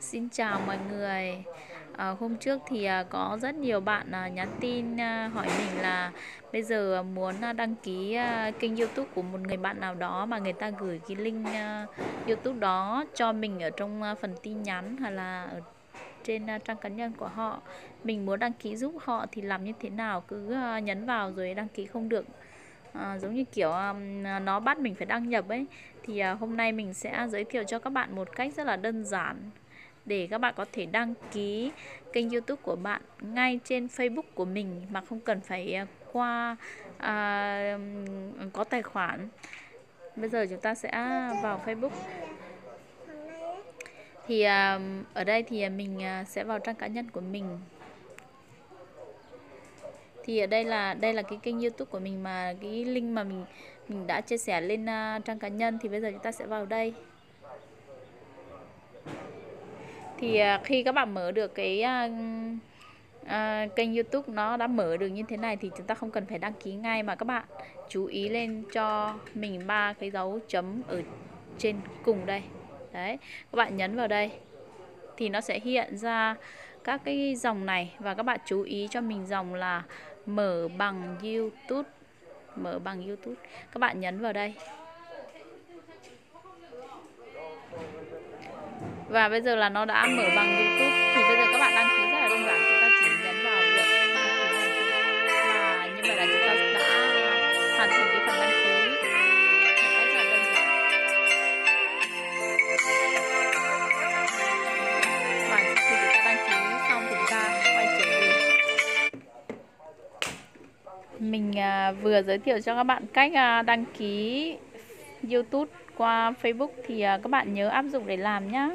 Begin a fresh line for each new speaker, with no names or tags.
Xin chào mọi người. Hôm trước thì có rất nhiều bạn nhắn tin hỏi mình là bây giờ muốn đăng ký kênh YouTube của một người bạn nào đó, mà người ta gửi cái link YouTube đó cho mình ở trong phần tin nhắn hoặc là ở trên trang cá nhân của họ. Mình muốn đăng ký giúp họ thì làm như thế nào? Cứ nhấn vào rồi đăng ký không được. Giống như kiểu nó bắt mình phải đăng nhập ấy. Thì hôm nay mình sẽ giới thiệu cho các bạn một cách rất là đơn giản để các bạn có thể đăng ký kênh YouTube của bạn ngay trên Facebook của mình mà không cần phải qua có tài khoản. Bây giờ chúng ta sẽ vào Facebook. Thì ở đây thì mình sẽ vào trang cá nhân của mình. Thì ở đây là cái kênh YouTube của mình, mà cái link mà mình đã chia sẻ lên trang cá nhân. Thì bây giờ chúng ta sẽ vào đây. Thì khi các bạn mở được cái kênh YouTube nó đã mở được như thế này thì chúng ta không cần phải đăng ký ngay, mà các bạn chú ý lên cho mình 3 cái dấu chấm ở trên cùng đây. Đấy, các bạn nhấn vào đây thì nó sẽ hiện ra các cái dòng này, và các bạn chú ý cho mình dòng là mở bằng YouTube. Mở bằng YouTube, các bạn nhấn vào đây. Và bây giờ là nó đã mở bằng YouTube. Thì bây giờ các bạn đăng ký rất là đơn giản, chúng ta chỉ nhấn vào việc đăng ký này thôi. Và như vậy là chúng ta đã hoàn thành cái phần đăng ký một cách rất là đơn giản. Và khi chúng ta đăng ký xong thì chúng ta quay trở về. Mình vừa giới thiệu cho các bạn cách đăng ký YouTube qua Facebook, thì các bạn nhớ áp dụng để làm nhé.